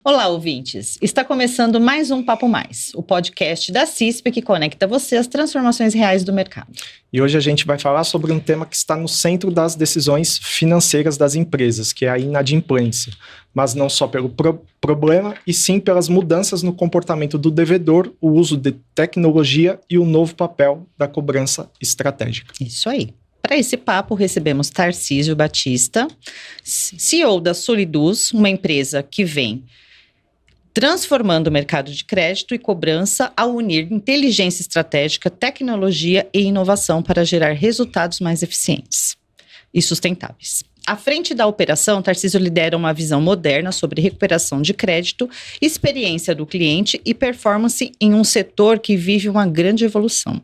Olá, ouvintes! Está começando mais um Papo Mais, o podcast da CISP que conecta você às transformações reais do mercado. E hoje a gente vai falar sobre um tema que está no centro das decisões financeiras das empresas, que é a inadimplência. Mas não só pelo problema, e sim pelas mudanças no comportamento do devedor, o uso de tecnologia e o novo papel da cobrança estratégica. Isso aí. Para esse papo, recebemos Tarcísio Batista, CEO da Solidus, uma empresa que vem transformando o mercado de crédito e cobrança ao unir inteligência estratégica, tecnologia e inovação para gerar resultados mais eficientes e sustentáveis. À frente da operação, Tarcísio lidera uma visão moderna sobre recuperação de crédito, experiência do cliente e performance em um setor que vive uma grande evolução.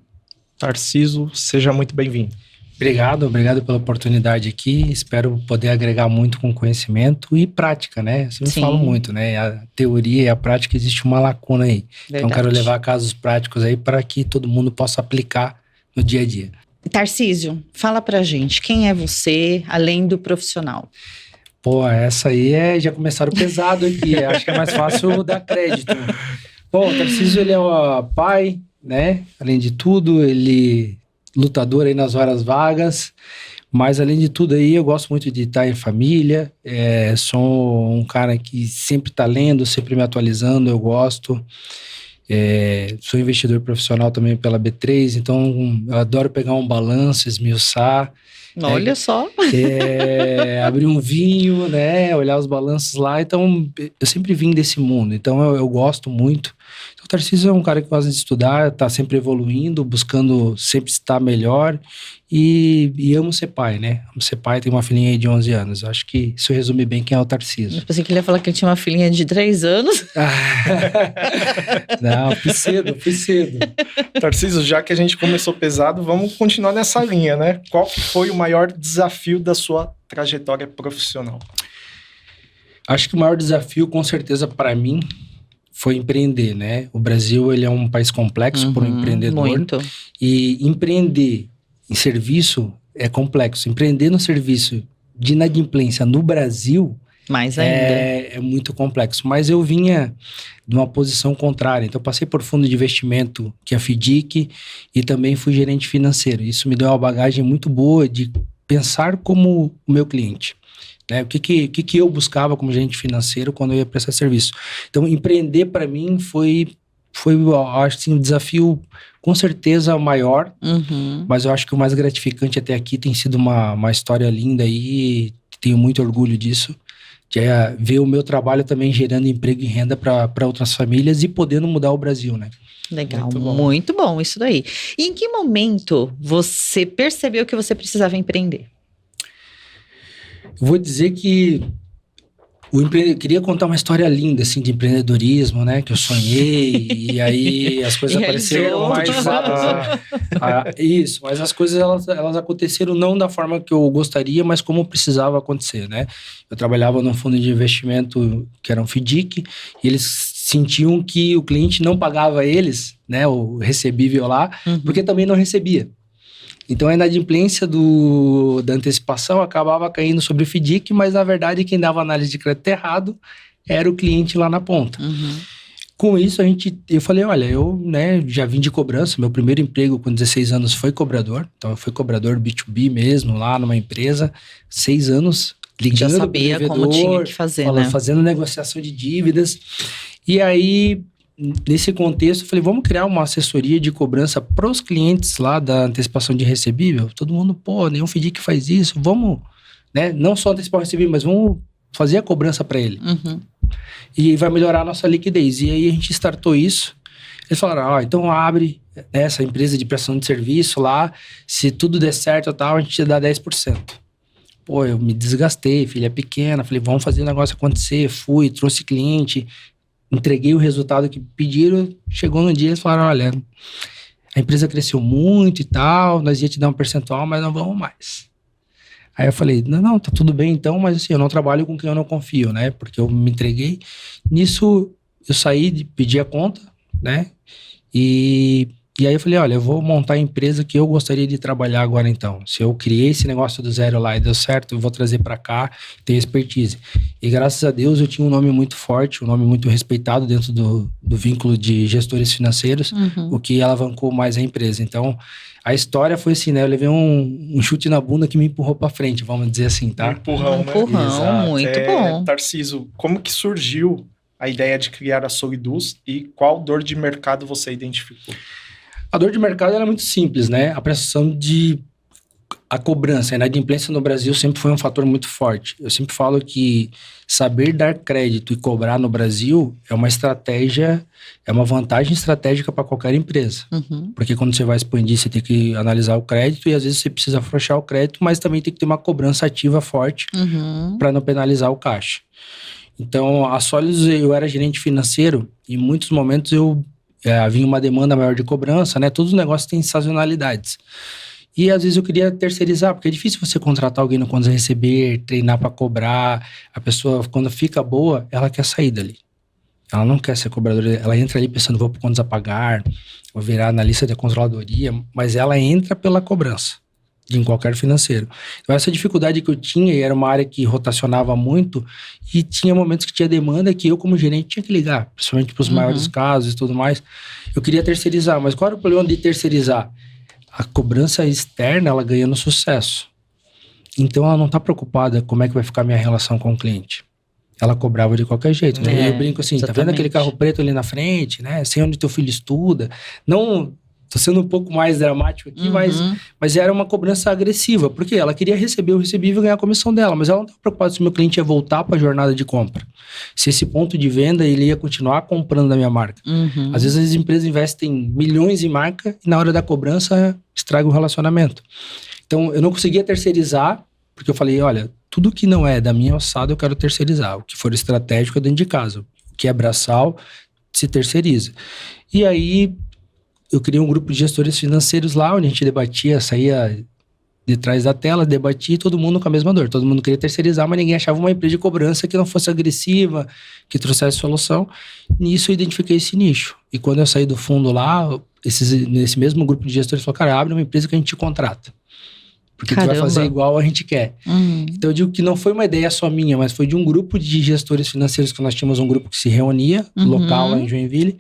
Tarcísio, seja muito bem-vindo. Obrigado pela oportunidade aqui. Espero poder agregar muito com conhecimento e prática, né? Eu sempre falo muito, né? A teoria e a prática, existe uma lacuna aí. Verdade. Então, quero levar casos práticos aí para que todo mundo possa aplicar no dia a dia. Tarcísio, fala pra gente, quem é você, além do profissional? Pô, essa aí já começaram pesado aqui. Acho que é mais fácil dar crédito. Bom, o Tarcísio, ele é o pai, né? Além de tudo, ele lutador aí nas horas vagas, mas além de tudo aí eu gosto muito de estar em família, sou um cara que sempre está lendo, sempre me atualizando, eu gosto, sou investidor profissional também pela B3, então eu adoro pegar um balanço, esmiuçar. Olha só! Abrir um vinho, né, olhar os balanços lá, então eu sempre vim desse mundo, então eu gosto muito. O Tarcísio é um cara que gosta de estudar, está sempre evoluindo, buscando sempre estar melhor e amo ser pai, né? Amo ser pai, tenho uma filhinha aí de 11 anos. Acho que isso resume bem quem é o Tarcísio. Eu pensei que ele ia falar que ele tinha uma filhinha de 3 anos. Não, fui cedo. Tarcísio, já que a gente começou pesado, vamos continuar nessa linha, né? Qual foi o maior desafio da sua trajetória profissional? Acho que o maior desafio, com certeza, para mim, foi empreender, né? O Brasil, ele é um país complexo para um empreendedor. Muito. E empreender em serviço é complexo. Empreender no serviço de inadimplência no Brasil mais ainda é muito complexo. Mas eu vinha de uma posição contrária. Então, eu passei por fundo de investimento, que é a FDIC, e também fui gerente financeiro. Isso me deu uma bagagem muito boa de pensar como o meu cliente. Né? O que eu buscava como gerente financeiro quando eu ia prestar serviço. Então, empreender para mim foi acho assim, um desafio com certeza maior, mas eu acho que o mais gratificante até aqui tem sido uma história linda aí, tenho muito orgulho disso, de ver o meu trabalho também gerando emprego e renda para outras famílias e podendo mudar o Brasil, né? Legal, muito bom isso daí. E em que momento você percebeu que você precisava empreender? Eu vou dizer que eu queria contar uma história linda, assim, de empreendedorismo, né? Que eu sonhei, e aí as coisas apareceram mais... Isso, mas as coisas, elas aconteceram não da forma que eu gostaria, mas como precisava acontecer, né? Eu trabalhava num fundo de investimento que era um FDIC, e eles sentiam que o cliente não pagava eles, né? O recebível lá, porque também não recebia. Então, a inadimplência da antecipação acabava caindo sobre o FDIC, mas, na verdade, quem dava análise de crédito errado era o cliente lá na ponta. Com isso, eu falei, olha, eu já vim de cobrança, meu primeiro emprego com 16 anos foi cobrador, então eu fui cobrador B2B mesmo, lá numa empresa, 6 anos, ligando já sabia devedor, como tinha que fazer, né? Fazendo negociação de dívidas, e aí... Nesse contexto, eu falei, vamos criar uma assessoria de cobrança para os clientes lá da antecipação de recebível. Todo mundo, nenhum FDIC faz isso, vamos, né? Não só antecipar o recebível, mas vamos fazer a cobrança para ele. E vai melhorar a nossa liquidez. E aí a gente startou isso. Eles falaram, então abre essa empresa de prestação de serviço lá, se tudo der certo e tal, a gente te dá 10%. Eu me desgastei, filha pequena, falei, vamos fazer o negócio acontecer. Fui, trouxe cliente, entreguei o resultado que pediram, chegou no dia, eles falaram, olha, a empresa cresceu muito e tal, nós ia te dar um percentual, mas não vamos mais. Aí eu falei, não, tá tudo bem então, mas assim, eu não trabalho com quem eu não confio, né, porque eu me entreguei. Nisso, eu saí, pedi a conta, né, e E aí eu falei, olha, eu vou montar a empresa que eu gostaria de trabalhar agora então. Se eu criei esse negócio do zero lá e deu certo, eu vou trazer para cá, ter expertise. E graças a Deus eu tinha um nome muito forte, um nome muito respeitado dentro do vínculo de gestores financeiros, o que alavancou mais a empresa. Então, a história foi assim, né? Eu levei um chute na bunda que me empurrou para frente, vamos dizer assim, tá? Um empurrão, né? Empurrão, Exato. muito bom. Tarcísio, como que surgiu a ideia de criar a Solidus e qual dor de mercado você identificou? A dor de mercado ela é muito simples, né? A prestação de... A cobrança, a inadimplência no Brasil sempre foi um fator muito forte. Eu sempre falo que saber dar crédito e cobrar no Brasil é uma estratégia, é uma vantagem estratégica para qualquer empresa. Porque quando você vai expandir, você tem que analisar o crédito e às vezes você precisa afrouxar o crédito, mas também tem que ter uma cobrança ativa forte para não penalizar o caixa. Então, a Solidus, eu era gerente financeiro e em muitos momentos havia uma demanda maior de cobrança, né? Todos os negócios têm sazonalidades. E às vezes eu queria terceirizar, porque é difícil você contratar alguém no Contas a Receber, treinar para cobrar. A pessoa, quando fica boa, ela quer sair dali. Ela não quer ser cobradora, ela entra ali pensando, vou para Contas a Pagar, vou virar analista da controladoria, mas ela entra pela cobrança, em qualquer financeiro. Então essa dificuldade que eu tinha, e era uma área que rotacionava muito, e tinha momentos que tinha demanda que eu como gerente tinha que ligar, principalmente para os maiores casos e tudo mais. Eu queria terceirizar, mas qual era o problema de terceirizar? A cobrança externa, ela ganha no sucesso. Então, ela não está preocupada como é que vai ficar a minha relação com o cliente. Ela cobrava de qualquer jeito. Né? Eu brinco assim, exatamente. Tá vendo aquele carro preto ali na frente, né? Sei onde teu filho estuda. Não, tô sendo um pouco mais dramático aqui, mas era uma cobrança agressiva. Porque ela queria receber o recebível e ganhar a comissão dela, mas ela não estava preocupada se o meu cliente ia voltar para a jornada de compra. Se esse ponto de venda, ele ia continuar comprando da minha marca. Às vezes as empresas investem milhões em marca e na hora da cobrança estraga o relacionamento. Então, eu não conseguia terceirizar, porque eu falei, olha, tudo que não é da minha alçada eu quero terceirizar. O que for estratégico é dentro de casa. O que é braçal, se terceiriza. E aí, eu criei um grupo de gestores financeiros lá, onde a gente debatia, saía de trás da tela, debatia, todo mundo com a mesma dor. Todo mundo queria terceirizar, mas ninguém achava uma empresa de cobrança que não fosse agressiva, que trouxesse solução. Nisso eu identifiquei esse nicho. E quando eu saí do fundo lá, nesse mesmo grupo de gestores falou, cara, abre uma empresa que a gente te contrata. Porque tu vai fazer igual a gente quer. Então eu digo que não foi uma ideia só minha, mas foi de um grupo de gestores financeiros, que nós tínhamos um grupo que se reunia, local lá em Joinville,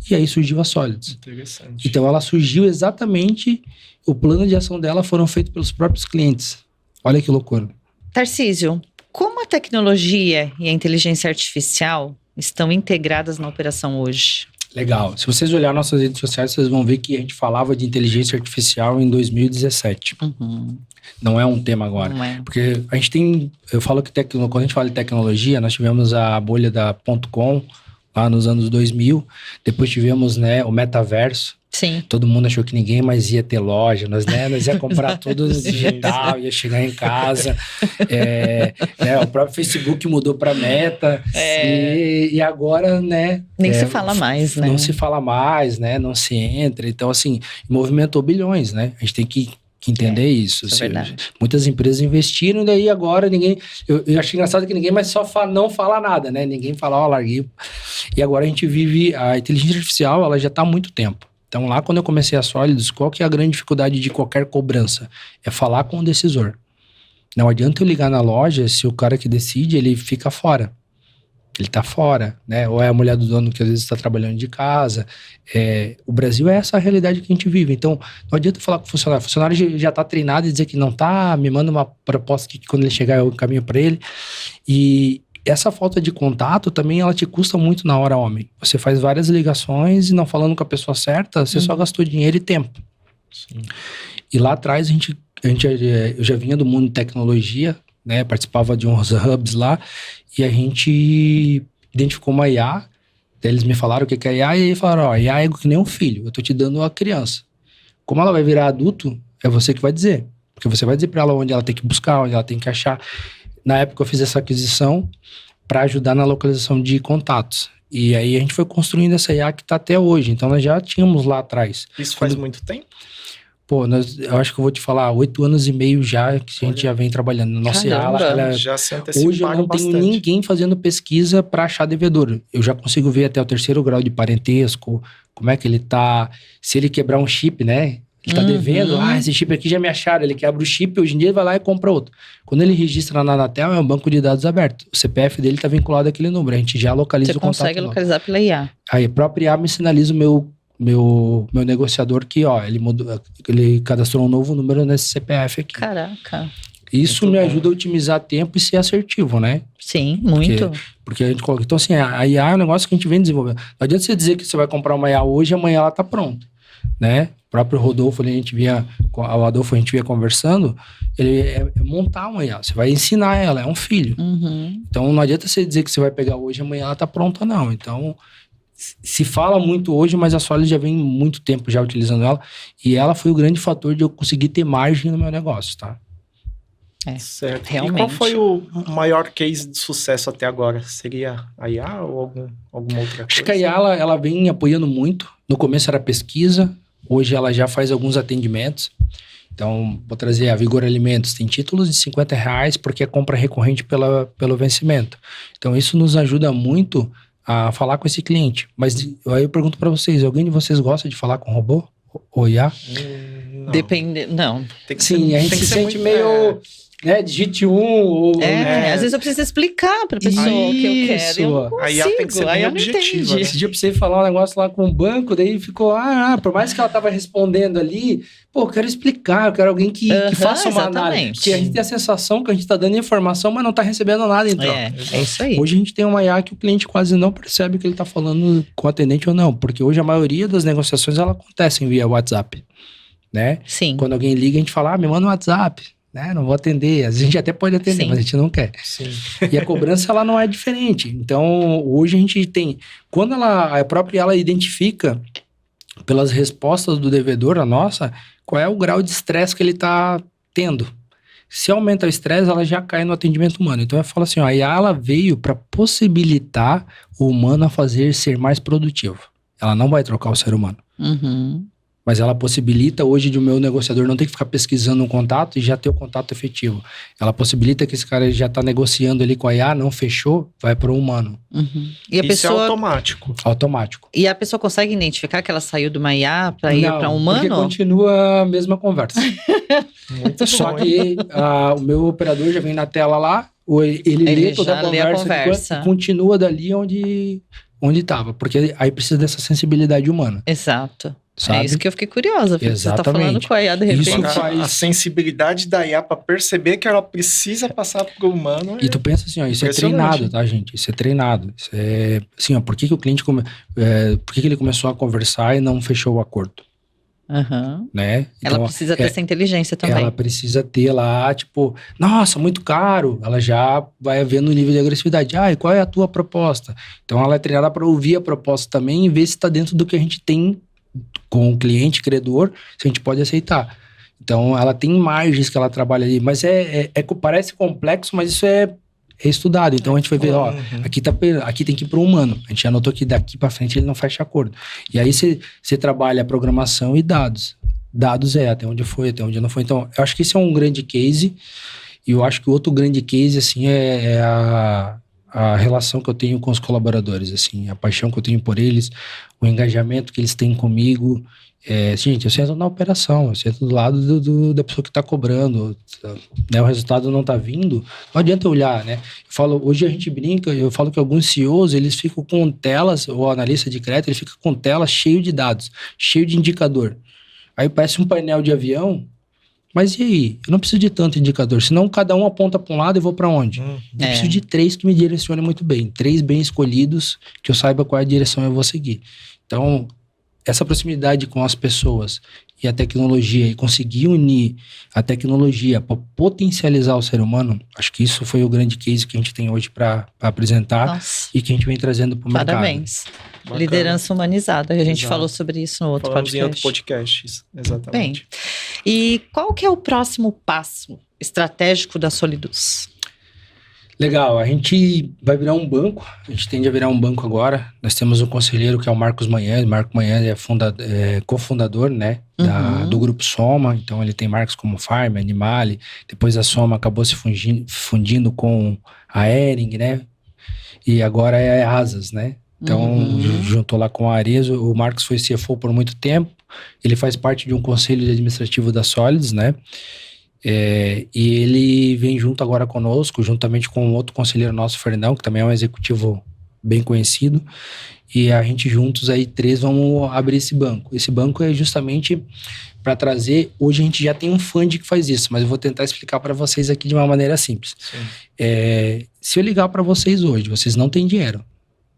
e aí surgiu a Solids. Interessante. Então ela surgiu exatamente, o plano de ação dela foram feitos pelos próprios clientes. Olha que loucura. Tarcísio, como a tecnologia e a inteligência artificial estão integradas na operação hoje? Legal. Se vocês olharem nossas redes sociais, vocês vão ver que a gente falava de inteligência artificial em 2017. Não é um tema agora. Não é. Porque a gente tem... Eu falo que quando a gente fala de tecnologia, nós tivemos a bolha da .com lá nos anos 2000. Depois tivemos, né, o metaverso. Sim. Todo mundo achou que ninguém mais ia ter loja. Nós ia comprar tudo no digital, ia chegar em casa. Né, o próprio Facebook mudou para Meta. E agora, né... Nem se fala mais, né? Não se fala mais, né? Não se entra. Então, assim, movimentou bilhões, né? A gente tem que entender isso. Isso é verdade. Muitas empresas investiram, e daí agora ninguém... Eu acho engraçado que ninguém mais não fala nada, né? Ninguém fala, larguei. E agora a gente vive... A inteligência artificial, ela já está há muito tempo. Então, lá quando eu comecei a Solids, qual que é a grande dificuldade de qualquer cobrança? É falar com o decisor. Não adianta eu ligar na loja se o cara que decide, ele fica fora. Ele tá fora, né? Ou é a mulher do dono que às vezes está trabalhando de casa. O Brasil é essa a realidade que a gente vive. Então, não adianta falar com o funcionário. O funcionário já tá treinado e dizer que não tá, me manda uma proposta que quando ele chegar eu encaminho para ele. E essa falta de contato também, ela te custa muito na hora, homem. Você faz várias ligações e não falando com a pessoa certa, você só gastou dinheiro e tempo. Sim. E lá atrás, eu já vinha do mundo de tecnologia, né? Participava de uns hubs lá, e a gente identificou uma IA. Daí eles me falaram o que é IA, e aí falaram, a IA é que nem um filho, eu tô te dando a criança. Como ela vai virar adulto, é você que vai dizer. Porque você vai dizer para ela onde ela tem que buscar, onde ela tem que achar. Na época eu fiz essa aquisição para ajudar na localização de contatos. E aí a gente foi construindo essa IA que está até hoje. Então nós já tínhamos lá atrás. Isso faz muito tempo? Pô, eu acho que eu vou te falar, 8 anos e meio já que a gente já vem trabalhando. Nossa Caramba. ala, Já se anteciparam hoje eu não tenho bastante. ninguém fazendo pesquisa para achar devedor. Eu já consigo ver até o 3º grau de parentesco, como é que ele tá, se ele quebrar um chip, né? Ele tá devendo, esse chip aqui já me acharam, ele quebra o chip, hoje em dia ele vai lá e compra outro. Quando ele registra na Anatel, é um banco de dados aberto. O CPF dele tá vinculado àquele número, a gente já localiza Você o contato. consegue localizar pela IA. Aí a própria IA me sinaliza o meu negociador que, ele cadastrou um novo número nesse CPF aqui. Caraca. Isso Muito me bom. ajuda a otimizar tempo e ser assertivo, né? Sim, muito. Porque a gente coloca... Então, assim, a IA é um negócio que a gente vem desenvolvendo. Não adianta você dizer que você vai comprar uma IA hoje e amanhã ela tá pronta, né? O próprio Rodolfo, a gente via conversando, ele é montar uma IA. Você vai ensinar ela, é um filho. Então, não adianta você dizer que você vai pegar hoje e amanhã ela tá pronta, não. Então... Se fala muito hoje, mas a Solid já vem muito tempo já utilizando ela. E ela foi o grande fator de eu conseguir ter margem no meu negócio, tá? Certo. Realmente. E qual foi o maior case de sucesso até agora? Seria a IA ou alguma outra coisa? Acho que a IA, ela vem apoiando muito. No começo era pesquisa, hoje ela já faz alguns atendimentos. Então, vou trazer a Vigor Alimentos. Tem títulos de R$50 porque é compra recorrente pelo vencimento. Então, isso nos ajuda muito a falar com esse cliente. Mas aí eu pergunto para vocês, alguém de vocês gosta de falar com robô? Ou IA? Não. Depende. Não. Tem que Sim, ser, a gente tem que se ser sente muito, meio... Né, digite ou... Às vezes eu preciso explicar pra pessoa o que eu quero. Eu não A IA tem que ser consigo, aí bem eu não objetiva, entendi. né? Esse dia eu precisei falar um negócio lá com o banco, daí ficou, por mais que ela tava respondendo ali, eu quero explicar, eu quero alguém que faça uma análise. Exatamente. Porque a gente tem a sensação que a gente tá dando informação, mas não tá recebendo nada em troca. É isso aí. Hoje a gente tem uma IA que o cliente quase não percebe que ele tá falando com o atendente ou não, porque hoje a maioria das negociações ela acontecem via WhatsApp, né? Sim. Quando alguém liga, a gente fala, me manda um WhatsApp, né? Não vou atender. Às vezes a gente até pode atender, Sim. mas a gente não quer. Sim. E a cobrança, ela não é diferente. Então, hoje a gente tem... Quando a própria ela identifica, pelas respostas do devedor, a nossa, qual é o grau de estresse que ele está tendo. Se aumenta o estresse, ela já cai no atendimento humano. Então, eu falo assim, a IA, ela veio para possibilitar o humano a ser mais produtivo. Ela não vai trocar o ser humano. Mas ela possibilita hoje de o meu negociador não ter que ficar pesquisando um contato e já ter o contato efetivo. Ela possibilita que esse cara já está negociando ali com a IA, não fechou, vai para o humano. E a Isso pessoa... é automático. Automático. E a pessoa consegue identificar que ela saiu de uma IA para ir para um humano? Porque continua a mesma conversa. Muito Só bom, que o meu operador já vem na tela lá, ele lê toda já lê a a conversa. conversa e continua dali onde estava. Porque aí precisa dessa sensibilidade humana. Exato. Sabe? É isso que eu fiquei curiosa. Porque você tá falando Exatamente. com a IA de repente. Isso faz- A sensibilidade da IA para perceber que ela precisa passar pro humano. E tu pensa assim, ó, isso é Impressionante. treinado, tá, gente? Isso é treinado. Isso é assim, ó, por que o cliente por que ele começou a conversar e não fechou o acordo, né? Ela Então, precisa ter essa inteligência também. ela precisa ter lá, tipo, nossa, muito caro. Ela já vai vendo o nível de agressividade. E qual é a tua proposta? Então, ela é treinada para ouvir a proposta também e ver se está dentro do que a gente tem com o cliente, credor, se a gente pode aceitar. Então, ela tem margens que ela trabalha ali. Mas parece complexo, mas isso é estudado. Então, a gente vai ver, aqui tem que ir para o humano. A gente já notou que daqui para frente ele não fecha acordo. E aí, você trabalha a programação e dados. Dados até onde foi, até onde não foi. Então, eu acho que esse é um grande case. E eu acho que o outro grande case, assim, é a relação que eu tenho com os colaboradores, assim, a paixão que eu tenho por eles, o engajamento que eles têm comigo. Gente, eu sento na operação, eu sento do lado da pessoa que está cobrando, né, o resultado não está vindo, não adianta eu olhar, né? Hoje a gente brinca, eu falo que alguns CEOs, eles ficam com telas, ou analista de crédito, ele fica com telas cheio de dados, cheio de indicador. Aí parece um painel de avião. Mas e aí? Eu não preciso de tanto indicador, senão cada um aponta para um lado e eu vou para onde? Eu preciso de 3 que me direcionem muito bem, 3 bem escolhidos, que eu saiba qual é a direção eu vou seguir. Então, essa proximidade com as pessoas e a tecnologia, e conseguir unir a tecnologia para potencializar o ser humano, acho que isso foi o grande case que a gente tem hoje para apresentar. Nossa, E que a gente vem trazendo para o mercado. parabéns. Bacana. Liderança humanizada. A gente Exato. falou sobre isso no outro Falamos em podcast. outro podcast, isso, exatamente. E qual que é o próximo passo estratégico da Solidus? Legal, a gente vai virar um banco, a gente tende a virar um banco agora. Nós temos um conselheiro que é o Marcos Manhães. Marco Manhães é cofundador, né, do Grupo Soma. Então ele tem marcas como Farm, Animale. Depois a Soma acabou se fundindo com a Hering, né? E agora é a Asas, né? Então juntou lá com a Arezzo. O Marcos foi CFO por muito tempo. Ele faz parte de um conselho administrativo da Solids, né? E ele vem junto agora conosco, juntamente com outro conselheiro nosso, Fernão, que também é um executivo bem conhecido, e a gente juntos aí, 3, vamos abrir esse banco. Esse banco é justamente para trazer, hoje a gente já tem um fund que faz isso, mas eu vou tentar explicar para vocês aqui de uma maneira simples. Se eu ligar para vocês hoje, vocês não têm dinheiro,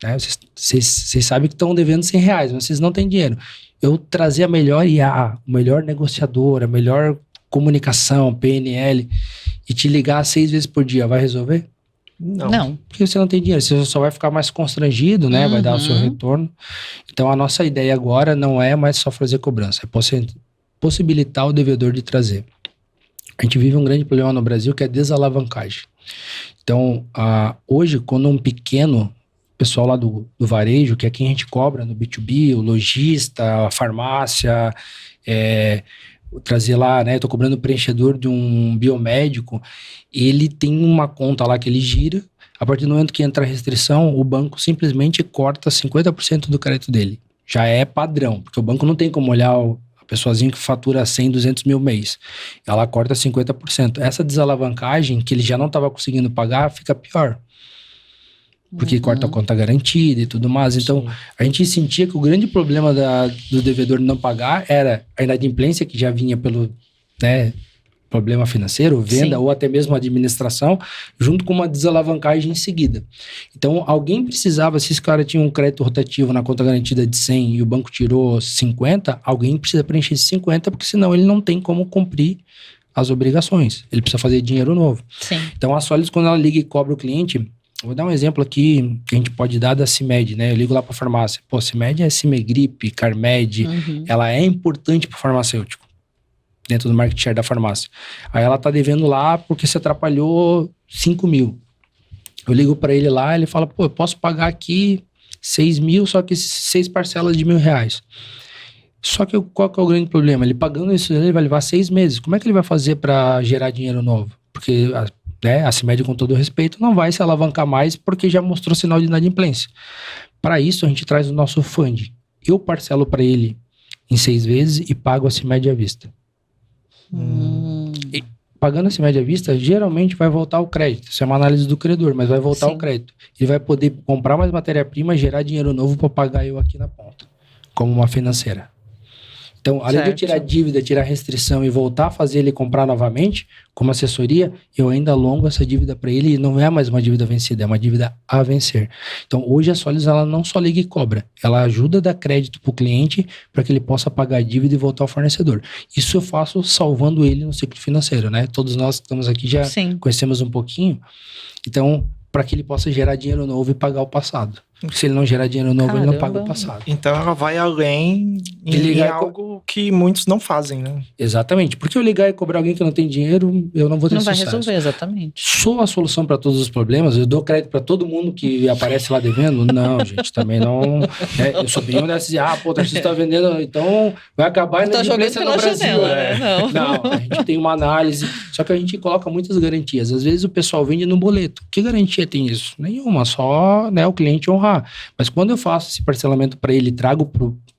né? Vocês sabem que estão devendo R$100, mas vocês não têm dinheiro. Eu trazer a melhor IA, o melhor negociador, a melhor comunicação, PNL, e te ligar 6 vezes por dia, vai resolver? Não. Porque você não tem dinheiro, você só vai ficar mais constrangido, né? Vai dar o seu retorno. Então, a nossa ideia agora não é mais só fazer cobrança, é possibilitar o devedor de trazer. A gente vive um grande problema no Brasil, que é desalavancagem. Então, hoje, quando um pequeno pessoal lá do varejo, que é quem a gente cobra no B2B, o lojista, a farmácia, trazer lá, né? Eu tô cobrando o preenchedor de um biomédico, ele tem uma conta lá que ele gira. A partir do momento que entra a restrição, o banco simplesmente corta 50% do crédito dele. Já é padrão, porque o banco não tem como olhar a pessoazinha que fatura 100, 200 mil mês. Ela corta 50%. Essa desalavancagem, que ele já não estava conseguindo pagar, fica pior. Porque corta a conta garantida e tudo mais. Então, a gente sentia que o grande problema do devedor não pagar era a inadimplência, que já vinha pelo problema financeiro, venda ou até mesmo administração, junto com uma desalavancagem em seguida. Então, alguém precisava, se esse cara tinha um crédito rotativo na conta garantida de 100 e o banco tirou 50, alguém precisa preencher esses 50, porque senão ele não tem como cumprir as obrigações. Ele precisa fazer dinheiro novo. Sim. Então, a Solids, quando ela liga e cobra o cliente... Vou dar um exemplo aqui que a gente pode dar da CIMED, né? Eu ligo lá para a farmácia. Pô, CIMED é Cimegripe, Carmed. Ela é importante para o farmacêutico, dentro do market share da farmácia. Aí ela tá devendo lá porque você atrapalhou 5 mil. Eu ligo para ele lá, ele fala, pô, eu posso pagar aqui 6 mil, só que 6 parcelas de R$1.000. Só que qual que é o grande problema? Ele pagando isso, ele vai levar 6 meses. Como é que ele vai fazer para gerar dinheiro novo? Porque... a CIMED, com todo o respeito, não vai se alavancar mais porque já mostrou sinal de inadimplência. Para isso, a gente traz o nosso fund. Eu parcelo para ele em 6 vezes e pago a CIMED à vista. E pagando a CIMED à vista, geralmente vai voltar o crédito. Isso é uma análise do credor, mas vai voltar o crédito. Ele vai poder comprar mais matéria-prima e gerar dinheiro novo para pagar eu aqui na ponta, como uma financeira. Então, além de eu tirar dívida, tirar restrição e voltar a fazer ele comprar novamente, como assessoria, eu ainda alongo essa dívida para ele e não é mais uma dívida vencida, é uma dívida a vencer. Então, hoje a Solids, ela não só liga e cobra, ela ajuda a dar crédito para o cliente para que ele possa pagar a dívida e voltar ao fornecedor. Isso eu faço salvando ele no ciclo financeiro, né? Todos nós que estamos aqui já conhecemos um pouquinho. Então, para que ele possa gerar dinheiro novo e pagar o passado. Se ele não gerar dinheiro novo, ele não paga o passado. Então ela vai além em algo que muitos não fazem, né? Exatamente. Porque eu ligar e cobrar alguém que não tem dinheiro, eu não vou ter sucesso. Não vai resolver, exatamente. Sou a solução para todos os problemas? Eu dou crédito para todo mundo que aparece lá devendo? Não, gente, também não. Eu subi uma dessas e, o Tarcísio está vendendo, então vai acabar a inadimplência no Brasil. Janela, né? Não, a gente tem uma análise, só que a gente coloca muitas garantias. Às vezes o pessoal vende no boleto. Que garantia tem isso? Nenhuma, só o cliente honrar. Mas quando eu faço esse parcelamento para ele, trago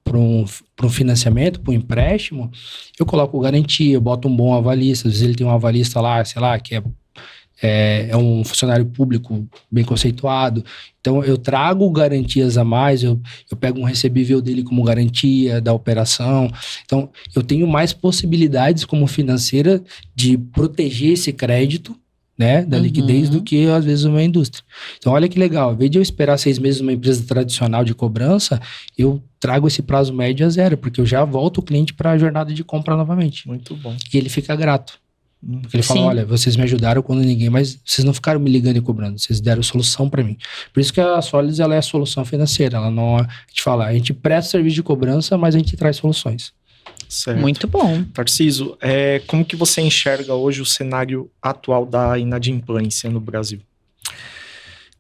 para um financiamento, para um empréstimo, eu coloco garantia, eu boto um bom avalista. Às vezes ele tem um avalista lá, sei lá, que é um funcionário público bem conceituado. Então eu trago garantias a mais, eu pego um recebível dele como garantia da operação. Então eu tenho mais possibilidades como financeira de proteger esse crédito, né, da liquidez, do que às vezes uma indústria. Então olha que legal, ao invés de eu esperar 6 meses numa empresa tradicional de cobrança, eu trago esse prazo médio a 0, porque eu já volto o cliente para a jornada de compra novamente. Muito bom. E ele fica grato. Porque ele fala, olha, vocês me ajudaram quando ninguém, mas vocês não ficaram me ligando e cobrando, vocês deram solução para mim. Por isso que a Solids, ela é a solução financeira, ela não, a gente fala, a gente presta serviço de cobrança, mas a gente traz soluções. Certo. Muito bom. Tarcísio, como que você enxerga hoje o cenário atual da inadimplência no Brasil?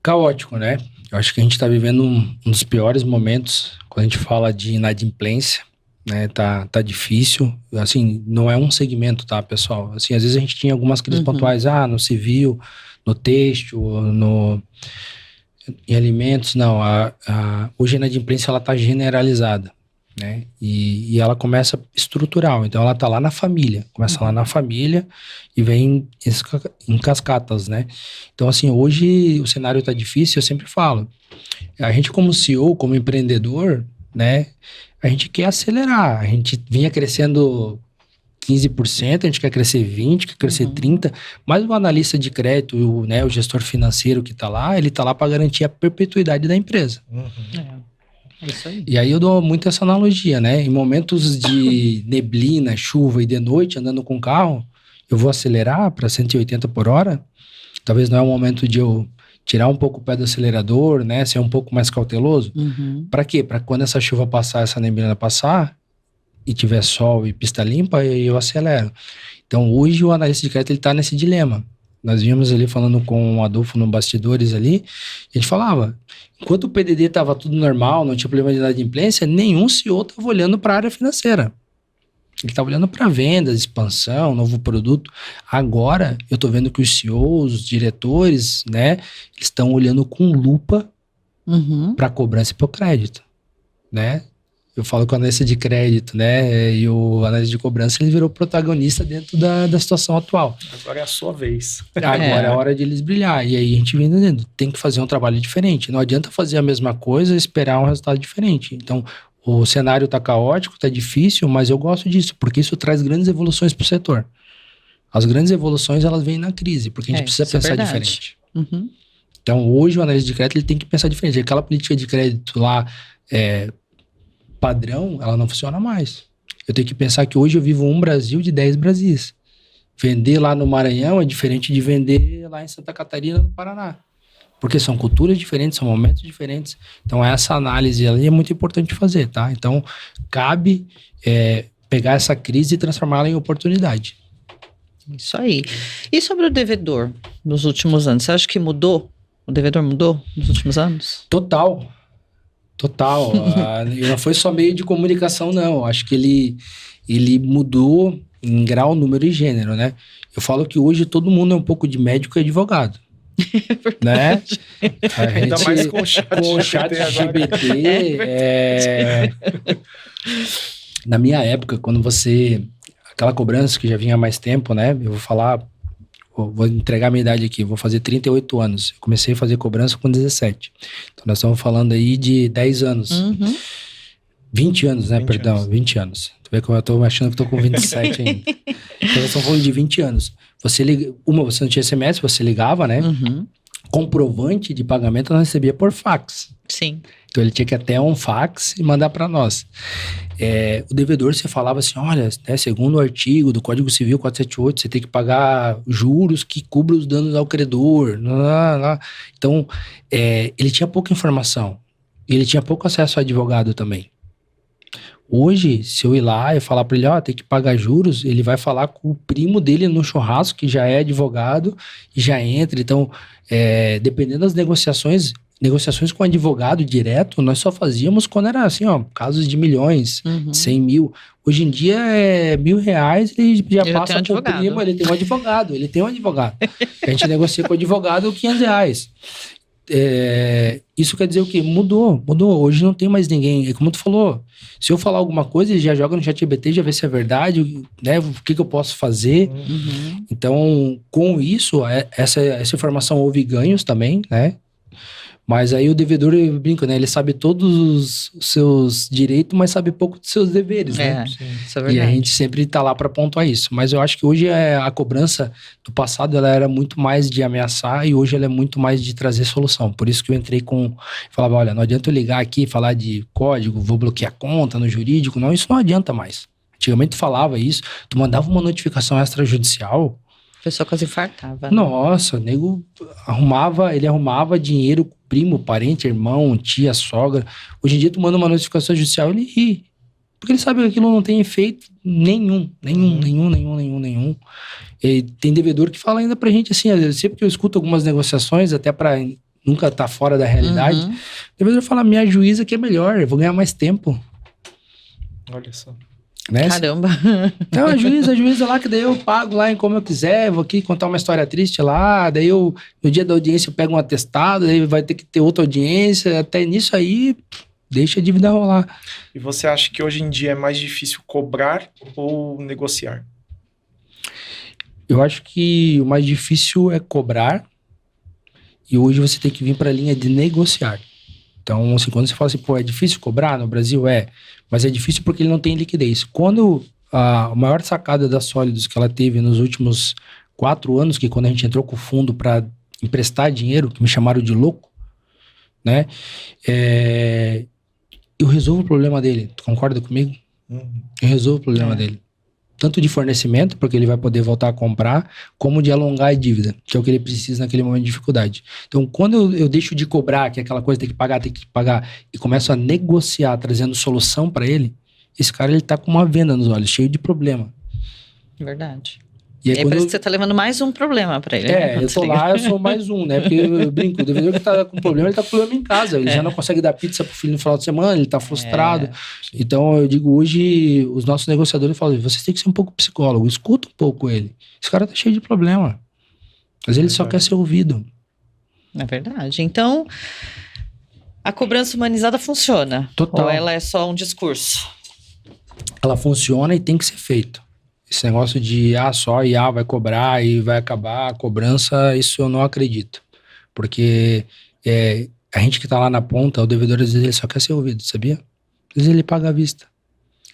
caótico, né? Eu acho que a gente está vivendo um dos piores momentos quando a gente fala de inadimplência, né? Tá difícil. Assim, não é um segmento, tá, pessoal? Assim, às vezes a gente tinha algumas crises pontuais, no civil, no têxtil, em alimentos. Não, hoje a inadimplência ela tá generalizada, né? E ela começa estrutural. Então ela tá lá na família, começa lá na família e vem em cascatas, né? Então assim, hoje o cenário tá difícil, eu sempre falo. A gente como CEO, como empreendedor, né? A gente quer acelerar. A gente vinha crescendo 15%, a gente quer crescer 20%, quer crescer 30%, mas o analista de crédito, o gestor financeiro que está lá, ele está lá para garantir a perpetuidade da empresa. É isso aí. E aí eu dou muito essa analogia, né? Em momentos de neblina, chuva e de noite, andando com o carro, eu vou acelerar para 180 por hora. Talvez não é o momento de eu tirar um pouco o pé do acelerador, né? Ser um pouco mais cauteloso. Para quê? Para quando essa chuva passar, essa neblina passar, e tiver sol e pista limpa, eu acelero. Então, hoje o analista de crédito está nesse dilema. Nós vimos ali falando com o Adolfo no bastidores ali, a gente falava, enquanto o PDD estava tudo normal, não tinha problema de inadimplência, nenhum CEO estava olhando para a área financeira. Ele estava olhando para vendas, expansão, novo produto. Agora, eu estou vendo que os CEOs, os diretores, né, estão olhando com lupa para cobrança e para o crédito, né? Eu falo com o analista de crédito, né? E o analista de cobrança, ele virou protagonista dentro da situação atual. Agora é a sua vez. Agora é a hora de eles brilhar. E aí a gente vem entendendo, tem que fazer um trabalho diferente. Não adianta fazer a mesma coisa e esperar um resultado diferente. Então, o cenário tá caótico, tá difícil, mas eu gosto disso, porque isso traz grandes evoluções pro setor. As grandes evoluções, elas vêm na crise, porque a gente precisa pensar diferente. Então, hoje o analista de crédito, ele tem que pensar diferente. Aquela política de crédito lá, padrão, ela não funciona mais. Eu tenho que pensar que hoje eu vivo um Brasil de 10 Brasis. Vender lá no Maranhão é diferente de vender lá em Santa Catarina, no Paraná. Porque são culturas diferentes, são momentos diferentes. Então, essa análise ali é muito importante fazer, tá? Então, cabe pegar essa crise e transformá-la em oportunidade. Isso aí. E sobre o devedor nos últimos anos? Você acha que mudou? O devedor mudou nos últimos anos? Total. E não foi só meio de comunicação, não. Acho que ele mudou em grau, número e gênero, né? Eu falo que hoje todo mundo é um pouco de médico e advogado. Né? Ainda mais com o chat GPT. Na minha época, quando aquela cobrança que já vinha há mais tempo, né? Eu vou falar, vou entregar a minha idade aqui, vou fazer 38 anos. Eu comecei a fazer cobrança com 17. Então nós estamos falando aí de 10 anos. 20 anos, né? 20 anos. Tu vê como eu tô achando que tô com 27 ainda. Então nós estamos falando de 20 anos. Você não tinha SMS, você ligava, né? Comprovante de pagamento nós recebia por fax. Sim. Então ele tinha que ir até um fax e mandar para nós. O devedor, você falava assim, olha, né, segundo o artigo do Código Civil 478, você tem que pagar juros que cubram os danos ao credor. Então, ele tinha pouca informação. E ele tinha pouco acesso a advogado também. Hoje, se eu ir lá e falar para ele, tem que pagar juros, ele vai falar com o primo dele no churrasco, que já é advogado, e já entra. Então, dependendo das negociações com advogado direto, nós só fazíamos quando era assim, casos de milhões, 100 mil. Hoje em dia é R$1.000, ele já passa pro primo, ele tem um advogado. A gente negocia com o advogado R$500. Isso quer dizer o quê? Mudou. Hoje não tem mais ninguém. É como tu falou, se eu falar alguma coisa, ele já joga no ChatGPT, já vê se é verdade, né? O que eu posso fazer. Então, com isso, essa informação houve ganhos também, né? Mas aí o devedor, eu brinco, né? Ele sabe todos os seus direitos, mas sabe pouco dos seus deveres, né? Isso é verdade. E a gente sempre tá lá para pontuar isso. Mas eu acho que hoje a cobrança do passado, ela era muito mais de ameaçar e hoje ela é muito mais de trazer solução. Por isso que eu entrei falava, olha, não adianta eu ligar aqui e falar de código, vou bloquear a conta no jurídico. Não, isso não adianta mais. Antigamente tu falava isso, tu mandava uma notificação extrajudicial. A pessoa quase infartava. Nossa, o nego arrumava dinheiro, primo, parente, irmão, tia, sogra. Hoje em dia tu manda uma notificação judicial, ele ri. Porque ele sabe que aquilo não tem efeito nenhum. E tem devedor que fala ainda pra gente assim, sempre que eu escuto algumas negociações, até pra nunca tá fora da realidade. Uhum. O devedor fala, me ajuiza que é melhor, eu vou ganhar mais tempo. Olha só. Né? Caramba. Não, ajuiza lá, que daí eu pago lá em como eu quiser, vou aqui contar uma história triste lá, daí eu, no dia da audiência eu pego um atestado, daí vai ter que ter outra audiência, até nisso aí, deixa a dívida rolar. E você acha que hoje em dia é mais difícil cobrar ou negociar? Eu acho que o mais difícil é cobrar, e hoje você tem que vir para a linha de negociar. Então, assim, quando você fala assim, pô, é difícil cobrar no Brasil? Mas é difícil porque ele não tem liquidez. Quando a maior sacada da Sólidos que ela teve nos últimos 4 anos, que quando a gente entrou com o fundo para emprestar dinheiro, que me chamaram de louco, né? Eu resolvo o problema dele. Tu concorda comigo? Eu resolvo o problema dele. Tanto de fornecimento, porque ele vai poder voltar a comprar, como de alongar a dívida, que é o que ele precisa naquele momento de dificuldade. Então, quando eu deixo de cobrar, que é aquela coisa tem que pagar, e começo a negociar, trazendo solução para ele, esse cara ele tá com uma venda nos olhos, cheio de problema. Verdade. E aí, E aí parece que você tá levando mais um problema pra ele. eu tô lá, eu sou mais um, né? Porque eu brinco, o devedor que tá com problema, ele tá com problema em casa. Ele já não consegue dar pizza pro filho no final de semana, ele tá frustrado. Então, eu digo, hoje, os nossos negociadores falam, vocês têm que ser um pouco psicólogo, escuta um pouco ele. Esse cara tá cheio de problema. Mas ele só quer ser ouvido. É verdade. Então, a cobrança humanizada funciona? Total. Ou ela é só um discurso? Ela funciona e tem que ser feito. Esse negócio de só IA vai cobrar e vai acabar a cobrança, isso eu não acredito. Porque a gente que tá lá na ponta, o devedor às vezes ele só quer ser ouvido, sabia? Às vezes ele paga à vista.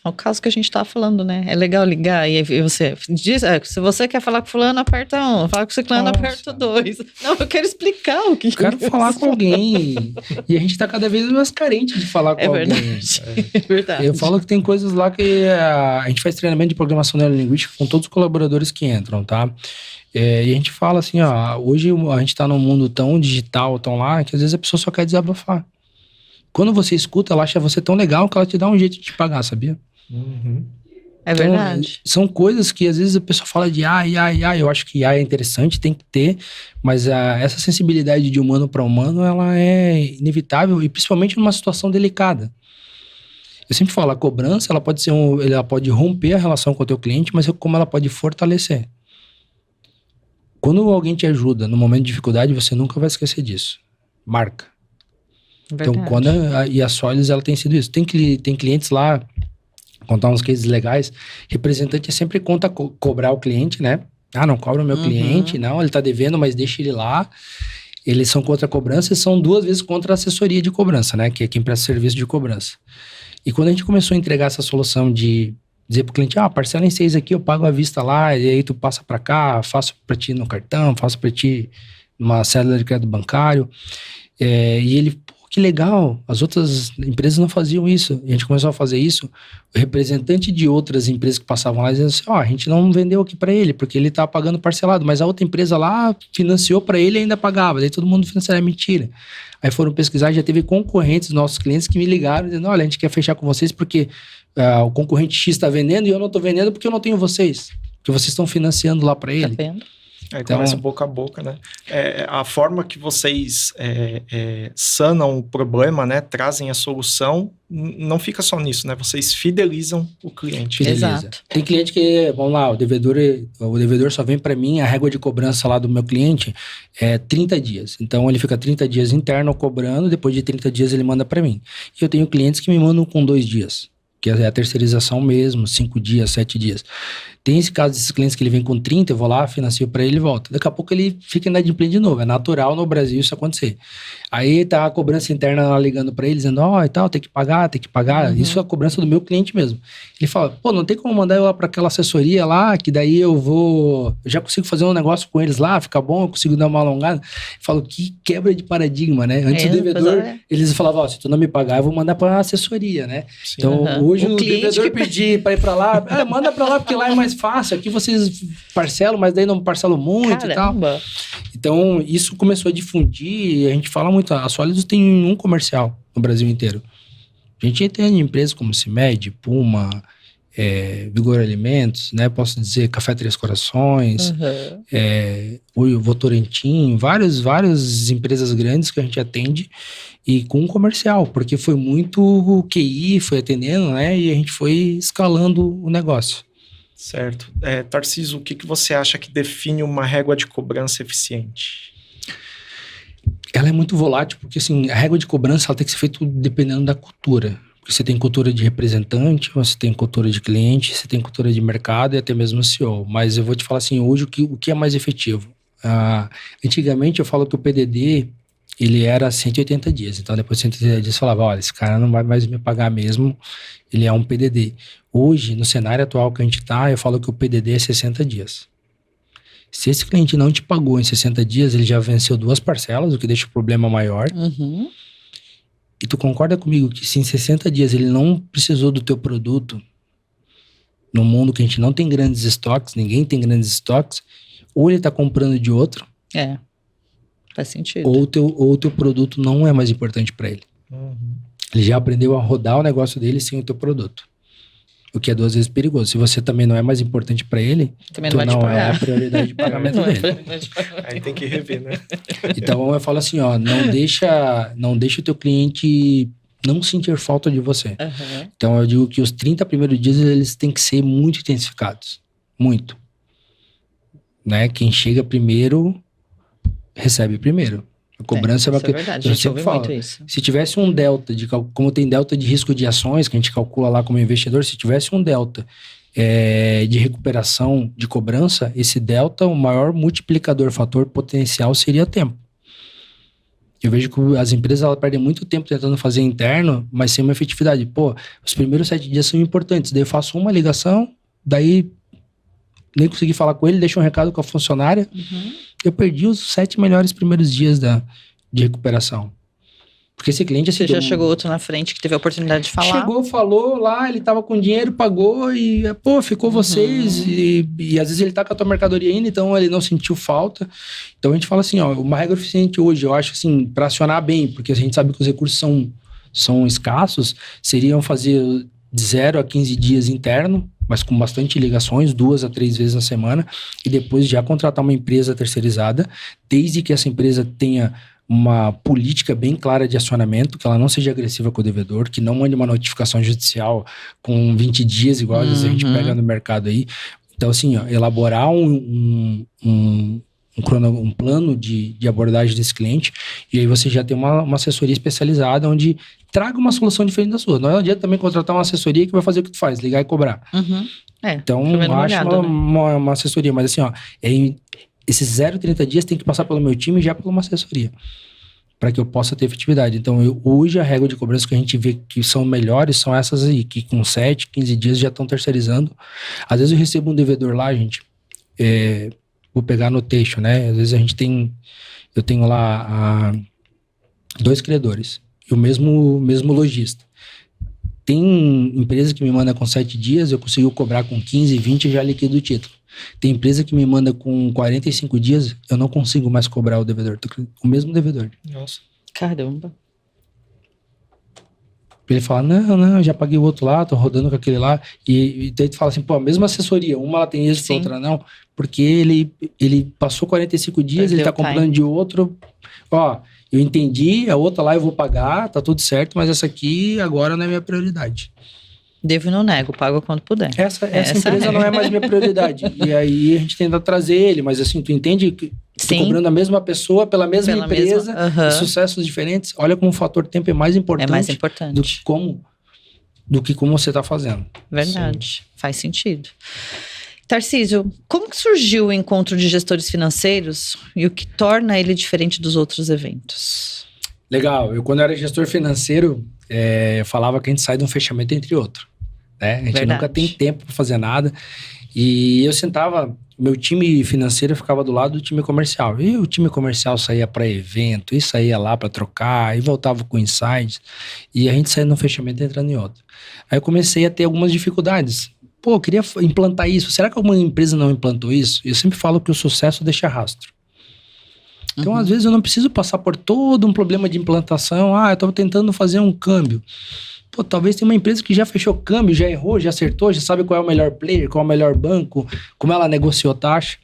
É o caso que a gente tava falando, né? É legal ligar e aí você diz, se você quer falar com fulano, aperta 1. Fala com ciclano, aperta 2. Não, eu quero explicar o que... Eu quero falar com alguém. E a gente tá cada vez mais carente de falar com alguém. É verdade. Eu falo que tem coisas lá que a gente faz treinamento de programação neurolinguística com todos os colaboradores que entram, tá? E a gente fala assim, hoje a gente tá num mundo tão digital, tão lá, que às vezes a pessoa só quer desabafar. Quando você escuta, ela acha você tão legal que ela te dá um jeito de te pagar, sabia? É verdade. Então, são coisas que às vezes a pessoa fala de IA. Eu acho que IA é interessante, tem que ter, mas essa sensibilidade de humano para humano, ela é inevitável e principalmente numa situação delicada. Eu sempre falo, a cobrança, ela pode romper a relação com o teu cliente, mas como ela pode fortalecer. Quando alguém te ajuda no momento de dificuldade, você nunca vai esquecer disso. Marca. Verdade. Então, e a Sólidos, ela tem sido isso. Tem clientes lá, contar uns cases legais, representante sempre conta cobrar o cliente, né? Não cobra o meu cliente, não, ele tá devendo, mas deixa ele lá. Eles são contra a cobrança e são 2 vezes contra a assessoria de cobrança, né? Que é quem presta serviço de cobrança. E quando a gente começou a entregar essa solução de dizer pro cliente, parcela em 6 aqui, eu pago à vista lá, e aí tu passa para cá, faço para ti no cartão, faço para ti numa cédula de crédito bancário. E ele, que legal, as outras empresas não faziam isso. E a gente começou a fazer isso. O representante de outras empresas que passavam lá dizia assim, a gente não vendeu aqui para ele, porque ele tá pagando parcelado, mas a outra empresa lá financiou para ele e ainda pagava. Daí todo mundo financiava, mentira. Aí foram pesquisar, já teve concorrentes, nossos clientes que me ligaram dizendo, olha, a gente quer fechar com vocês porque o concorrente X está vendendo e eu não tô vendendo porque eu não tenho vocês. Porque vocês estão financiando lá para ele. Tá vendo? Aí começa boca a boca, né? A forma que vocês sanam o problema, né? Trazem a solução, não fica só nisso, né? Vocês fidelizam o cliente. Exato. Tem cliente que, vamos lá, o devedor só vem para mim, a régua de cobrança lá do meu cliente é 30 dias. Então, ele fica 30 dias interno cobrando, depois de 30 dias ele manda para mim. E eu tenho clientes que me mandam com 2 dias. Que é a terceirização mesmo, 5 dias, 7 dias. Tem esse caso desses clientes que ele vem com 30, eu vou lá, financio para ele e volta. Daqui a pouco ele fica inadimplente de novo. É natural no Brasil isso acontecer. Aí tá a cobrança interna lá ligando para ele, dizendo, e tal, tem que pagar. Isso é a cobrança do meu cliente mesmo. Ele fala, não tem como mandar eu lá para aquela assessoria lá, que daí eu já consigo fazer um negócio com eles lá, fica bom, eu consigo dar uma alongada. Eu falo, que quebra de paradigma, né? Antes o devedor, eles falavam, se tu não me pagar, eu vou mandar para assessoria, né? Sim. Então, hoje o devedor pedir para ir para lá, manda para lá, porque lá é mais fácil, aqui vocês parcelam, mas daí não parcelam muito. Caramba. E tal. Então, isso começou a difundir, e a gente fala muito, a Sólidos tem um comercial no Brasil inteiro. A gente tem empresas como CIMED, Puma, Vigor Alimentos, né? Posso dizer Café Três Corações, o Votorantim, várias empresas grandes que a gente atende e com comercial, porque foi muito QI, foi atendendo, né? E a gente foi escalando o negócio. Certo. Tarcísio, o que você acha que define uma régua de cobrança eficiente? Ela é muito volátil, porque assim, a régua de cobrança ela tem que ser feita dependendo da cultura. Porque você tem cultura de representante, você tem cultura de cliente, você tem cultura de mercado e até mesmo CEO. Mas eu vou te falar assim, hoje o que é mais efetivo? Antigamente eu falo que o PDD, ele era 180 dias. Então depois de 180 dias eu falava, olha, esse cara não vai mais me pagar mesmo, ele é um PDD. Hoje, no cenário atual que a gente está, eu falo que o PDD é 60 dias. Se esse cliente não te pagou em 60 dias, ele já venceu 2 parcelas, o que deixa o problema maior. E tu concorda comigo que se em 60 dias ele não precisou do teu produto, no mundo que a gente não tem grandes estoques, ninguém tem grandes estoques, ou ele tá comprando de outro, faz sentido. ou o teu produto não é mais importante para ele. Ele já aprendeu a rodar o negócio dele sem o teu produto. O que é 2 vezes perigoso. Se você também não é mais importante para ele, também não vai te pagar. É a prioridade de pagamento dele. Aí tem que rever, né? Então eu falo assim, ó, não deixa o teu cliente não sentir falta de você. Então eu digo que os 30 primeiros dias eles têm que ser muito intensificados. Muito. Né? Quem chega primeiro, recebe primeiro. A cobrança isso é verdade, a gente ouve muito isso. Se tivesse um delta, como tem delta de risco de ações, que a gente calcula lá como investidor, se tivesse um delta de recuperação de cobrança, esse delta, o maior multiplicador fator potencial seria tempo. Eu vejo que as empresas elas perdem muito tempo tentando fazer interno, mas sem uma efetividade. Pô, os primeiros 7 dias são importantes, daí eu faço uma ligação, daí nem consegui falar com ele, deixo um recado com a funcionária. Eu perdi os 7 melhores primeiros dias de recuperação. Porque esse cliente... Você já chegou outro na frente que teve a oportunidade de falar? Chegou, falou lá, ele tava com dinheiro, pagou e, ficou vocês. E às vezes ele tá com a tua mercadoria ainda, então ele não sentiu falta. Então a gente fala assim, ó, uma regra eficiente hoje, eu acho assim, pra acionar bem, porque a gente sabe que os recursos são escassos, seriam fazer de 0 a 15 dias interno, mas com bastante ligações, 2 a 3 vezes na semana, e depois já contratar uma empresa terceirizada, desde que essa empresa tenha uma política bem clara de acionamento, que ela não seja agressiva com o devedor, que não mande uma notificação judicial com 20 dias, igual às vezes a gente pega no mercado aí. Então, assim, ó, elaborar um plano de abordagem desse cliente, e aí você já tem uma assessoria especializada onde traga uma solução diferente da sua. Não adianta também contratar uma assessoria que vai fazer o que tu faz, ligar e cobrar. Então, acho uma assessoria, mas assim, ó, esses 0 a 30 dias tem que passar pelo meu time e já por uma assessoria, para que eu possa ter efetividade. Então, hoje a régua de cobrança que a gente vê que são melhores são essas aí, que com 7, 15 dias já estão terceirizando. Às vezes eu recebo um devedor lá, gente, vou pegar no texto, né? Às vezes eu tenho lá 2 credores e o mesmo lojista. Tem empresa que me manda com 7 dias, eu consigo cobrar com 15, 20 e já liquido o título. Tem empresa que me manda com 45 dias, eu não consigo mais cobrar o devedor, o mesmo devedor. Nossa. Caramba. Ele fala, não, já paguei o outro lá, tô rodando com aquele lá. E daí tu fala assim, pô, a mesma assessoria, uma ela tem êxito, outra não. Porque ele passou 45 dias, ele tá comprando de outro. Ó, eu entendi, a outra lá eu vou pagar, tá tudo certo, mas essa aqui agora não é minha prioridade. Devo e não nego, pago quando puder. Essa empresa não é mais minha prioridade. E aí a gente tenta trazer ele, mas assim, tu entende que tô cobrando a mesma pessoa pela mesma empresa, sucessos diferentes. Olha como o fator tempo é mais importante, do que como você tá fazendo. Verdade, faz sentido. Tarcísio, como que surgiu o encontro de gestores financeiros e o que torna ele diferente dos outros eventos? Legal, eu quando era gestor financeiro, eu falava que a gente sai de um fechamento entre outro. Né? A gente nunca tem tempo para fazer nada. E eu sentava, meu time financeiro ficava do lado do time comercial. E o time comercial saía para evento, e saía lá para trocar, e voltava com insights. E a gente saía num fechamento entrando em outro. Aí eu comecei a ter algumas dificuldades. Pô, eu queria implantar isso. Será que alguma empresa não implantou isso? Eu sempre falo que o sucesso deixa rastro. Então, às vezes, eu não preciso passar por todo um problema de implantação. Eu estava tentando fazer um câmbio. Pô, talvez tenha uma empresa que já fechou câmbio, já errou, já acertou, já sabe qual é o melhor player, qual é o melhor banco, como ela negociou taxa.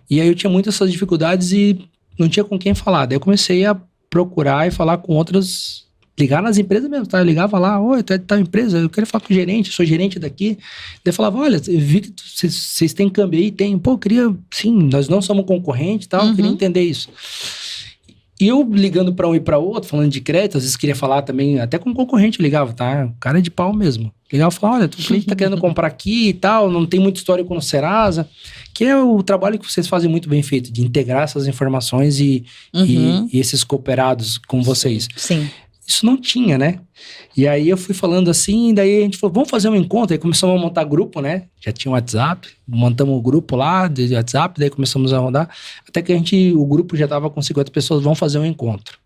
E aí eu tinha muitas essas dificuldades e não tinha com quem falar. Daí eu comecei a procurar e falar com outras, ligar nas empresas mesmo, tá? Eu ligava lá, oi, tu é de tal empresa, eu quero falar com o gerente, sou gerente daqui. Daí eu falava, olha, eu vi que vocês têm câmbio aí, tem. Pô, eu queria, sim, nós não somos concorrente e tal, eu queria entender isso. E eu ligando para um e para outro, falando de crédito, às vezes queria falar também, até com concorrente eu ligava, tá? O cara é de pau mesmo. Ligava e falava, olha, o cliente tá querendo comprar aqui e tal, não tem muito histórico no Serasa, que é o trabalho que vocês fazem muito bem feito, de integrar essas informações e esses cooperados com vocês. Sim. Isso não tinha, né? E aí eu fui falando assim, daí a gente falou, vamos fazer um encontro. Aí começamos a montar grupo, né? Já tinha um WhatsApp, montamos um grupo lá de WhatsApp, daí começamos a rodar. Até que o grupo já tava com 50 pessoas, vamos fazer um encontro.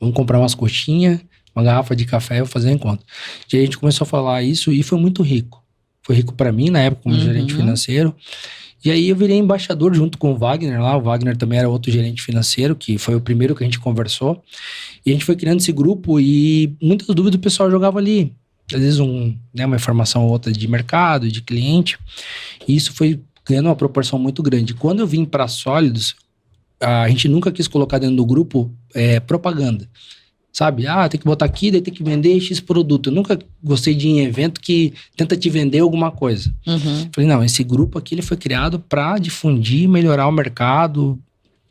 Vamos comprar umas coxinhas, uma garrafa de café e vou fazer um encontro. E aí a gente começou a falar isso e foi muito rico. Foi rico para mim, na época, como gerente financeiro. E aí eu virei embaixador junto com o Wagner lá. O Wagner também era outro gerente financeiro, que foi o primeiro que a gente conversou. E a gente foi criando esse grupo e muitas dúvidas o pessoal jogava ali. Às vezes uma informação ou outra de mercado, de cliente. E isso foi ganhando uma proporção muito grande. Quando eu vim para Sólidos, a gente nunca quis colocar dentro do grupo propaganda. Sabe? Tem que botar aqui, daí tem que vender X produto. Eu nunca gostei de ir em evento que tenta te vender alguma coisa. Falei, não, esse grupo aqui ele foi criado para difundir, melhorar o mercado,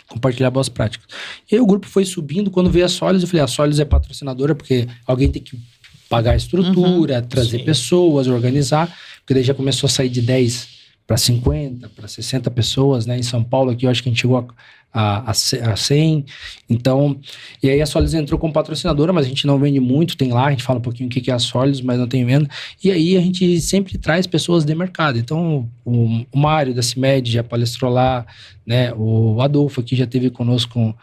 compartilhar boas práticas. E aí o grupo foi subindo. Quando veio a Sólidos, eu falei, a Sólidos é patrocinadora porque alguém tem que pagar a estrutura, trazer pessoas, organizar. Porque daí já começou a sair de 10 para 50, para 60 pessoas, né? Em São Paulo aqui eu acho que a gente chegou a 100. Então, e aí a Sólidos entrou como patrocinadora, mas a gente não vende muito, tem lá, a gente fala um pouquinho o que é a Sólidos, mas não tem venda. E aí a gente sempre traz pessoas de mercado. Então, o Mário da CIMED já palestrou lá, né? O Adolfo aqui já esteve conosco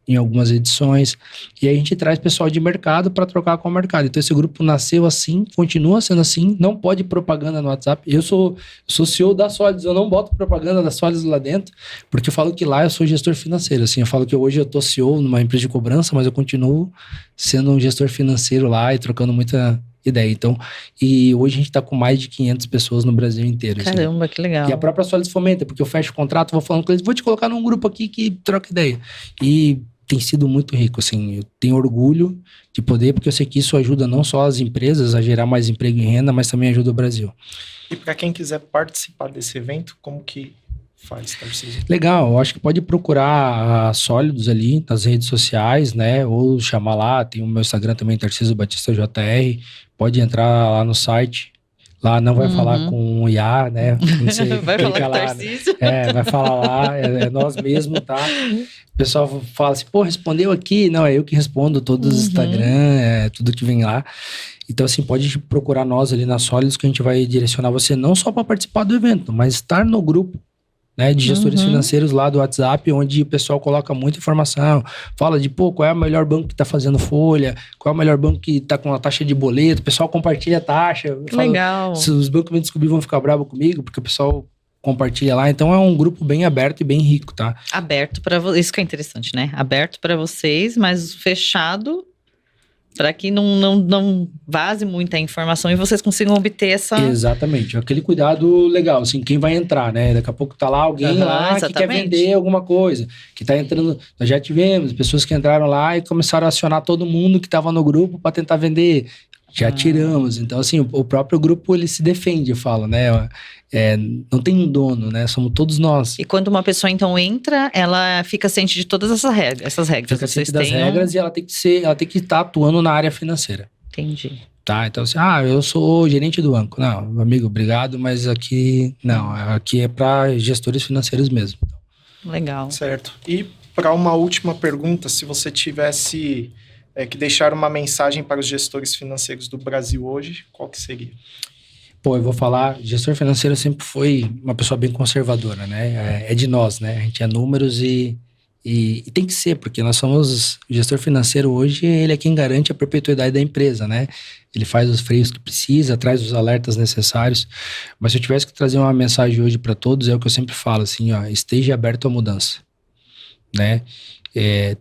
em algumas edições. E aí a gente traz pessoal de mercado para trocar com o mercado. Então esse grupo nasceu assim, continua sendo assim, não pode propaganda no WhatsApp. Eu sou CEO da Sólidos, eu não boto propaganda da Sólidos lá dentro, porque eu falo que lá eu sou gestor financeiro. Assim, eu falo que hoje eu tô CEO numa empresa de cobrança, mas eu continuo sendo um gestor financeiro lá e trocando muita ideia. Então, e hoje a gente tá com mais de 500 pessoas no Brasil inteiro. Caramba, assim. Que legal. E a própria Sólidos fomenta, porque eu fecho o contrato, vou falando com eles, vou te colocar num grupo aqui que troca ideia. E tem sido muito rico, assim, eu tenho orgulho de poder, porque eu sei que isso ajuda não só as empresas a gerar mais emprego e renda, mas também ajuda o Brasil. E para quem quiser participar desse evento, como que faz, Tarcísio? Legal, eu acho que pode procurar a Sólidos ali nas redes sociais, né, ou chamar lá, tem o meu Instagram também, Tarcísio Batista JR, pode entrar lá no site. Lá não vai falar com o IA, né? Vai falar com o lá, Tarcísio. vai falar lá, é nós mesmos, tá? O pessoal fala assim, pô, respondeu aqui. Não, é eu que respondo todos os Instagram, tudo que vem lá. Então, assim, pode procurar nós ali na Sólidos que a gente vai direcionar você não só para participar do evento, mas estar no grupo, né, de gestores financeiros lá do WhatsApp, onde o pessoal coloca muita informação, fala de, qual é o melhor banco que tá fazendo folha, qual é o melhor banco que tá com a taxa de boleto, o pessoal compartilha a taxa. Legal. Se os bancos me descobrirem vão ficar bravos comigo, porque o pessoal compartilha lá. Então é um grupo bem aberto e bem rico, tá? Aberto para vocês, isso que é interessante, né? Aberto para vocês, mas fechado para que não vaze muita informação e vocês consigam obter essa... Exatamente, aquele cuidado legal, assim, quem vai entrar, né? Daqui a pouco tá lá alguém lá que quer vender alguma coisa, que tá entrando... Nós já tivemos pessoas que entraram lá e começaram a acionar todo mundo que tava no grupo para tentar vender. Já tiramos. Então, assim, o próprio grupo, ele se defende, eu falo, né? Não tem um dono, né? Somos todos nós. E quando uma pessoa, então, entra, ela fica ciente de todas essas regras. Fica ciente das regras e ela tem que estar atuando na área financeira. Entendi. Tá, então assim, eu sou gerente do banco. Não, amigo, obrigado, mas aqui, não. Aqui é para gestores financeiros mesmo. Legal. Certo. E para uma última pergunta, se você tivesse... que deixar uma mensagem para os gestores financeiros do Brasil hoje, qual que seria? Eu vou falar, gestor financeiro sempre foi uma pessoa bem conservadora, né? É de nós, né? A gente é números e tem que ser, porque nós somos... O gestor financeiro hoje, ele é quem garante a perpetuidade da empresa, né? Ele faz os freios que precisa, traz os alertas necessários. Mas se eu tivesse que trazer uma mensagem hoje para todos, é o que eu sempre falo, assim, esteja aberto à mudança. né?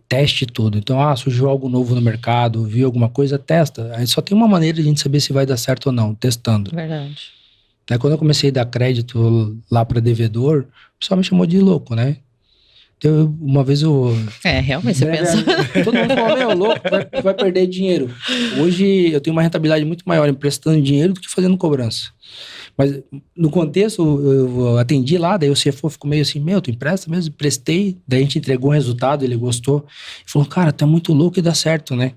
Teste tudo. Então, surgiu algo novo no mercado, viu alguma coisa, testa. Aí só tem uma maneira de a gente saber se vai dar certo ou não, testando. Verdade. Quando eu comecei a dar crédito lá para devedor, o pessoal me chamou de louco, né? Então, uma vez eu... realmente, você pensa... Todo mundo falou, meu, louco, vai perder dinheiro. Hoje eu tenho uma rentabilidade muito maior emprestando dinheiro do que fazendo cobrança. Mas no contexto, eu atendi lá, daí o CFO ficou meio assim, tu empresta mesmo? Prestei, daí a gente entregou um resultado, ele gostou. Ele falou, cara, tu é muito louco e dá certo, né?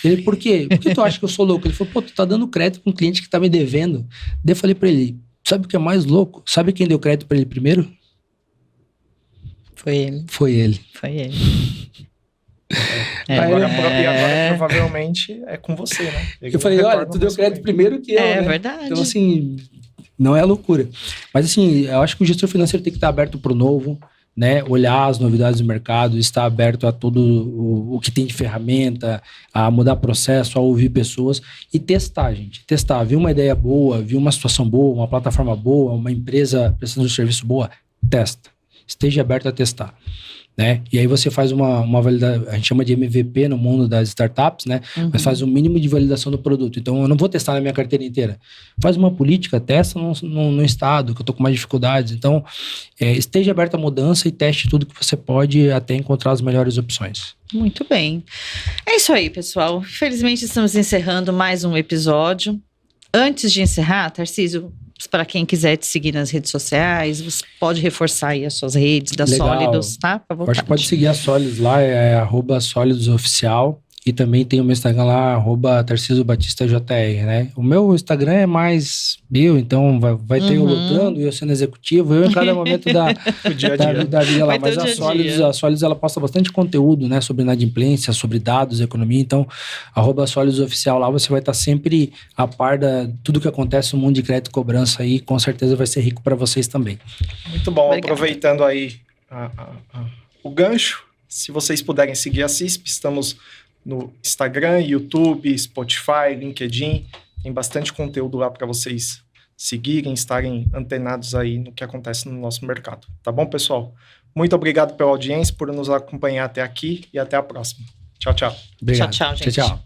Ele, por quê? Por que tu acha que eu sou louco? Ele falou, tu tá dando crédito pra um cliente que tá me devendo. Daí eu falei pra ele, sabe o que é mais louco? Sabe quem deu crédito pra ele primeiro? Foi ele. Foi ele. Agora provavelmente é com você, né? Eu falei, olha, tu deu crédito primeiro que eu, né? Verdade. Então, assim, não é loucura. Mas, assim, eu acho que o gestor financeiro tem que estar aberto pro novo, né? Olhar as novidades do mercado, estar aberto a tudo o que tem de ferramenta, a mudar processo, a ouvir pessoas e testar, gente. Testar. Viu uma ideia boa, viu uma situação boa, uma plataforma boa, uma empresa prestando um serviço boa, testa. Esteja aberto a testar, né? E aí você faz uma validação, a gente chama de MVP no mundo das startups, né? Mas faz um mínimo de validação do produto. Então, eu não vou testar na minha carteira inteira. Faz uma política, testa no estado, que eu tô com mais dificuldades. Então, esteja aberto à mudança e teste tudo que você pode até encontrar as melhores opções. Muito bem. É isso aí, pessoal. Infelizmente, estamos encerrando mais um episódio. Antes de encerrar, Tarcísio, para quem quiser te seguir nas redes sociais, você pode reforçar aí as suas redes da Sólidos, tá? Pode seguir a Sólidos lá, é @SólidosOficial. E também tem o meu Instagram lá, @TarcísioBatistaJR, né? O meu Instagram é mais meu, então vai ter eu lutando, eu sendo executivo, eu em cada momento da vida lá. Mas a Sólidos, ela posta bastante conteúdo, né? Sobre inadimplência, sobre dados, economia. Então, @SólidosOficial lá, você vai estar sempre a par de tudo que acontece no mundo de crédito e cobrança aí. Com certeza vai ser rico para vocês também. Muito bom. Obrigado. Aproveitando aí o gancho, se vocês puderem seguir a CISP, estamos no Instagram, YouTube, Spotify, LinkedIn. Tem bastante conteúdo lá para vocês seguirem, estarem antenados aí no que acontece no nosso mercado. Tá bom, pessoal? Muito obrigado pela audiência, por nos acompanhar até aqui e até a próxima. Tchau, tchau. Obrigado. Tchau, gente. Tchau.